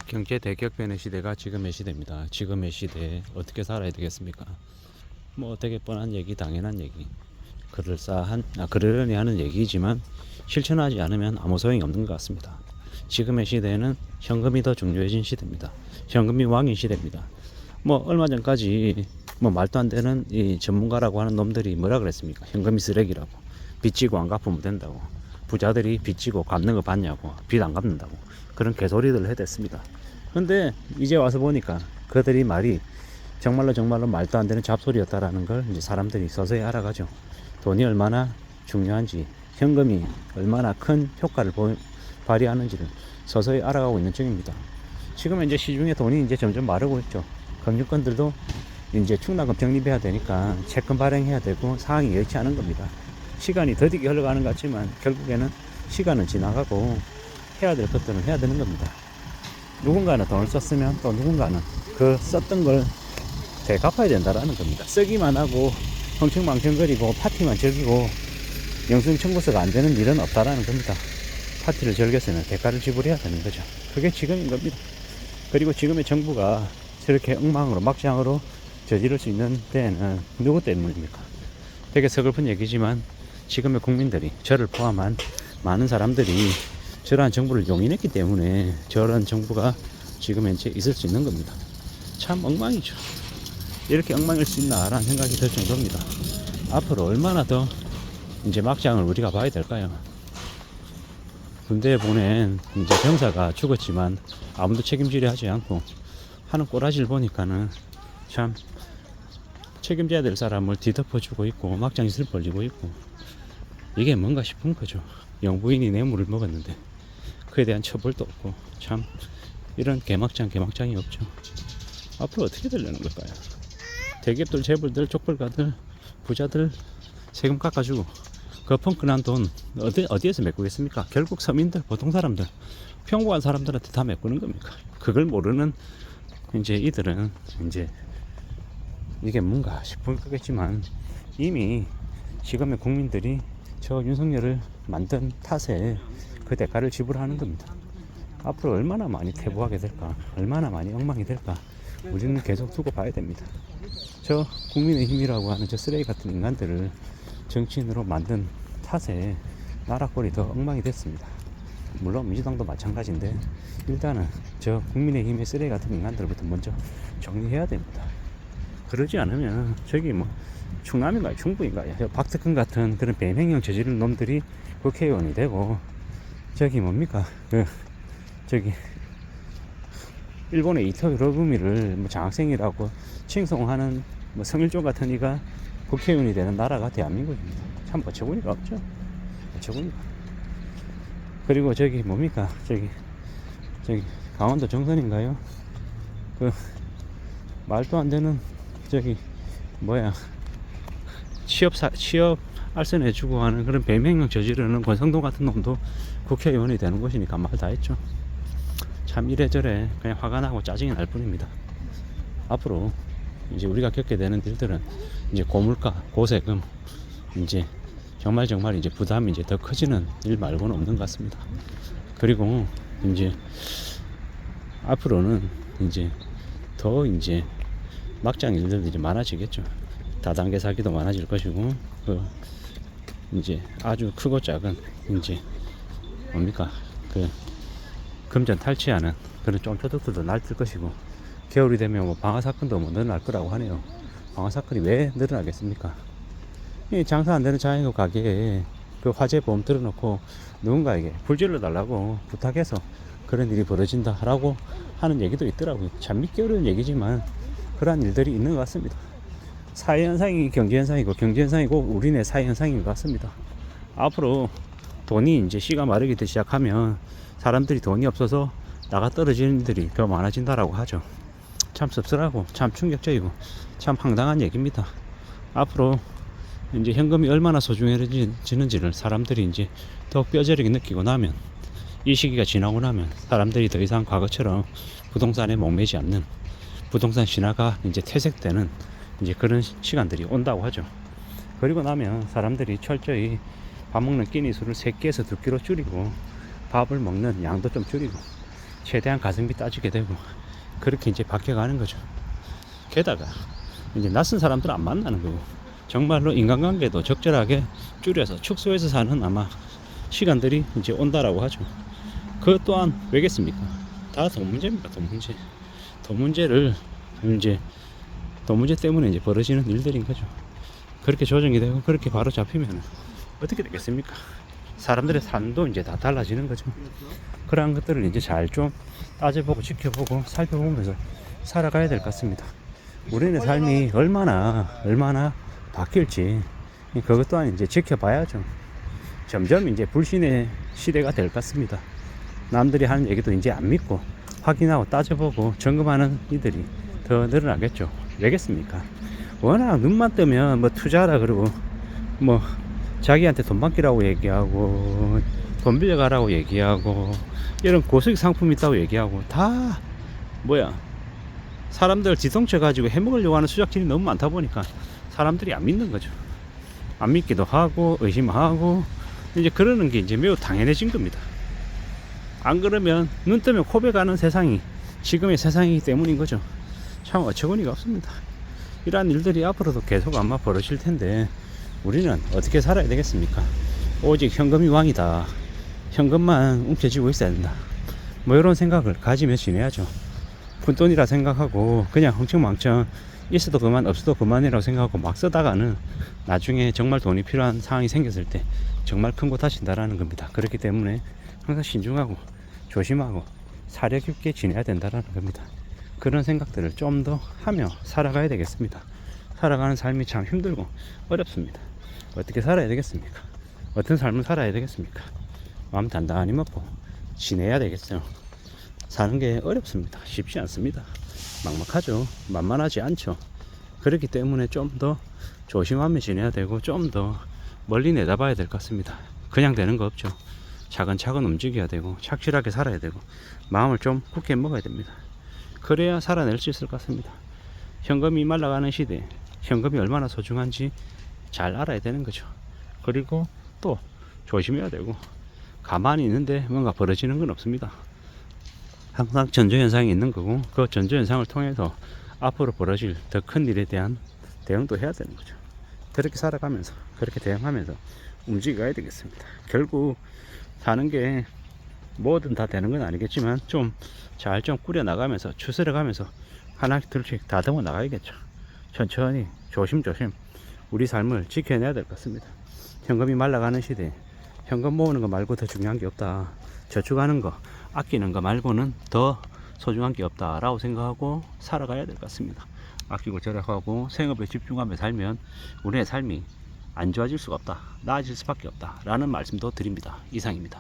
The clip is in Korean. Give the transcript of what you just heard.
경제 대격변의 시대가 지금의 시대입니다. 지금의 시대에 어떻게 살아야 되겠습니까? 뭐 되게 뻔한 얘기, 당연한 얘기, 그러려니 하는 얘기지만 실천하지 않으면 아무 소용이 없는 것 같습니다. 지금의 시대에는 현금이 더 중요해진 시대입니다. 현금이 왕인 시대입니다. 뭐 얼마 전까지 뭐 말도 안 되는 이 전문가라고 하는 놈들이 뭐라 그랬습니까? 현금이 쓰레기라고, 빚지고 안 갚으면 된다고, 부자들이 빚지고 갚는 거 봤냐고, 빚 안 갚는다고, 그런 개소리들을 해댔습니다. 근데 이제 와서 보니까 그들이 말이 정말로 말도 안 되는 잡소리였다라는 걸 이제 사람들이 서서히 알아가죠. 돈이 얼마나 중요한지, 현금이 얼마나 큰 효과를 발휘하는지를 서서히 알아가고 있는 중입니다. 지금 이제 시중에 돈이 이제 점점 마르고 있죠. 금융권들도 이제 충당금 적립해야 되니까 채권 발행해야 되고 상황이 여의치 않은 겁니다. 시간이 더디게 흘러가는 것 같지만 결국에는 시간은 지나가고 해야 될 것들은 해야 되는 겁니다. 누군가는 돈을 썼으면 또 누군가는 그 썼던 걸 되갚아야 된다라는 겁니다. 쓰기만 하고 흥청망청거리고 파티만 즐기고 영수증 청구서가 안 되는 일은 없다라는 겁니다. 파티를 즐겼으면 대가를 지불해야 되는 거죠. 그게 지금인 겁니다. 그리고 지금의 정부가 저렇게 엉망으로 막장으로 저지를 수 있는 데에는 누구 때문입니까? 되게 서글픈 얘기지만 지금의 국민들이, 저를 포함한 많은 사람들이 저러한 정부를 용인했기 때문에 저런 정부가 지금 현재 있을 수 있는 겁니다. 참 엉망이죠. 이렇게 엉망일 수 있나라는 생각이 들 정도입니다. 앞으로 얼마나 더 이제 막장을 우리가 봐야 될까요? 군대에 보낸 이제 병사가 죽었지만 아무도 책임지려 하지 않고 하는 꼬라지를 보니까는 참 책임져야 될 사람을 뒤덮어주고 있고 막장짓을 벌리고 있고, 이게 뭔가 싶은 거죠. 영부인이 뇌물을 먹었는데 그에 대한 처벌도 없고, 참 이런 개막장이 없죠. 앞으로 어떻게 되려는 걸까요? 대기업들, 재벌들, 족벌가들, 부자들 세금 깎아주고 그 펑크난 돈 어디에서 메꾸겠습니까? 결국 서민들, 보통 사람들, 평범한 사람들한테 다 메꾸는 겁니까? 그걸 모르는 이제 이들은 이제 이게 뭔가 싶은 거겠지만 이미 지금의 국민들이 저 윤석열을 만든 탓에 그 대가를 지불하는 겁니다. 앞으로 얼마나 많이 퇴보하게 될까, 얼마나 많이 엉망이 될까, 우리는 계속 두고 봐야 됩니다. 저 국민의힘이라고 하는 저 쓰레기 같은 인간들을 정치인으로 만든 탓에 나라 꼴이 더 엉망이 됐습니다. 물론 민주당도 마찬가지인데 일단은 저 국민의힘의 쓰레기 같은 인간들부터 먼저 정리해야 됩니다. 그러지 않으면 저기 뭐 충남인가요, 충북인가요, 박특근 같은 그런 배명령 저지른 놈들이 국회의원이 되고, 저기 뭡니까 저기 일본의 이토 히로부미를 뭐 장학생이라고 칭송하는 뭐 성일종 같은 이가 국회의원이 되는 나라가 대한민국입니다. 참 어처구니가 없죠. 어처구니가. 그리고 저기 뭡니까 저기 강원도 정선인가요? 그 말도 안 되는 저기 뭐야 취업 알선해주고 하는 그런 배명령 저지르는 권성동 같은 놈도 국회의원이 되는 것이니까 말 다 했죠. 참 이래저래 그냥 화가 나고 짜증이 날 뿐입니다. 앞으로 이제 우리가 겪게 되는 일들은 이제 고물가, 고세금, 이제 정말 이제 부담이 이제 더 커지는 일 말고는 없는 것 같습니다. 그리고 이제 앞으로는 이제 더 이제 막장 일들도 이제 많아지겠죠. 다단계 사기도 많아질 것이고, 그 이제 아주 크고 작은 이제 뭡니까 금전 탈취하는 그런 쫌초덕들도 날뜰 것이고, 겨울이 되면 뭐 방화 사건도 뭐 늘어날 거라고 하네요. 방화 사건이 왜 늘어나겠습니까? 이 장사 안 되는 자영업 가게에 그 화재 보험 들어놓고 누군가에게 불질러 달라고 부탁해서 그런 일이 벌어진다라고 하는 얘기도 있더라고요. 참 믿기 어려운 얘기지만 그러한 일들이 있는 것 같습니다. 사회현상이 경제현상이고, 경제현상이고 우리네 사회현상인 것 같습니다. 앞으로 돈이 이제 씨가 마르기 시작하면 사람들이 돈이 없어서 나가 떨어지는 일들이 더 많아진다라고 하죠. 참 씁쓸하고 참 충격적이고 참 황당한 얘기입니다. 앞으로 이제 현금이 얼마나 소중해지는지를 사람들이 이제 더 뼈저리게 느끼고 나면, 이 시기가 지나고 나면 사람들이 더 이상 과거처럼 부동산에 목매지 않는, 부동산 신화가 이제 퇴색되는 이제 그런 시간들이 온다고 하죠. 그리고 나면 사람들이 철저히 밥 먹는 끼니 수를 3끼에서 2끼로 줄이고 밥을 먹는 양도 좀 줄이고 최대한 가성비 따지게 되고 그렇게 이제 바뀌어가는 거죠. 게다가 이제 낯선 사람들 안 만나는 거고 정말로 인간관계도 적절하게 줄여서 축소해서 사는 아마 시간들이 이제 온다라고 하죠. 그것 또한 왜겠습니까? 다 돈 문제입니다. 돈 문제. 돈 문제를 이제 돈 문제 때문에 이제 벌어지는 일들인 거죠. 그렇게 조정이 되고 그렇게 바로 잡히면 어떻게 되겠습니까? 사람들의 삶도 이제 다 달라지는 거죠. 그러한 것들을 이제 잘 좀 따져보고 지켜보고 살펴보면서 살아가야 될 것 같습니다. 우리의 삶이 얼마나 바뀔지 그것 또한 이제 지켜봐야죠. 점점 이제 불신의 시대가 될 것 같습니다. 남들이 하는 얘기도 이제 안 믿고 확인하고 따져보고 점검하는 이들이 더 늘어나겠죠. 왜겠습니까? 워낙 눈만 뜨면 뭐 투자하라 그러고 뭐 자기한테 돈 맡기라고 얘기하고 돈 빌려가라고 얘기하고 이런 고수익 상품 있다고 얘기하고 다 뭐야 사람들 지성쳐 가지고 해먹으려고 하는 수작질이 너무 많다 보니까 사람들이 안 믿는 거죠. 안 믿기도 하고 의심하고 이제 그러는 게 이제 매우 당연해진 겁니다. 안 그러면 눈 뜨면 코베가는 세상이 지금의 세상이기 때문인 거죠. 참 어처구니가 없습니다. 이러한 일들이 앞으로도 계속 아마 벌어질 텐데 우리는 어떻게 살아야 되겠습니까? 오직 현금이 왕이다. 현금만 움켜쥐고 있어야 된다. 뭐 이런 생각을 가지며 지내야죠. 푼돈이라 생각하고 그냥 흥청망청 있어도 그만 없어도 그만이라고 생각하고 막 쓰다가는 나중에 정말 돈이 필요한 상황이 생겼을 때 정말 큰 곳 하신다라는 겁니다. 그렇기 때문에 항상 신중하고 조심하고 사려 깊게 지내야 된다라는 겁니다. 그런 생각들을 좀 더 하며 살아가야 되겠습니다. 살아가는 삶이 참 힘들고 어렵습니다. 어떻게 살아야 되겠습니까? 어떤 삶을 살아야 되겠습니까? 마음 단단히 먹고 지내야 되겠어요. 사는 게 어렵습니다. 쉽지 않습니다. 막막하죠. 만만하지 않죠. 그렇기 때문에 좀 더 조심하며 지내야 되고 좀 더 멀리 내다봐야 될 것 같습니다. 그냥 되는 거 없죠. 차근차근 움직여야 되고 착실하게 살아야 되고 마음을 좀 굳게 먹어야 됩니다. 그래야 살아낼 수 있을 것 같습니다. 현금이 말라가는 시대, 현금이 얼마나 소중한지 잘 알아야 되는 거죠. 그리고 또 조심해야 되고 가만히 있는데 뭔가 벌어지는 건 없습니다. 항상 전조현상이 있는 거고 그 전조현상을 통해서 앞으로 벌어질 더 큰 일에 대한 대응도 해야 되는 거죠. 그렇게 살아가면서 그렇게 대응하면서 움직여야 되겠습니다. 결국 사는 게 뭐든 다 되는 건 아니겠지만 좀 잘 좀 꾸려 나가면서 추스려 가면서 하나씩 둘씩 다듬어 나가야겠죠. 천천히 조심조심 우리 삶을 지켜내야 될 것 같습니다. 현금이 말라가는 시대에 현금 모으는 거 말고 더 중요한 게 없다. 저축하는 거 아끼는 거 말고는 더 소중한 게 없다라고 생각하고 살아가야 될 것 같습니다. 아끼고 절약하고 생업에 집중하며 살면 우리의 삶이 안 좋아질 수가 없다. 나아질 수밖에 없다 라는 말씀도 드립니다. 이상입니다.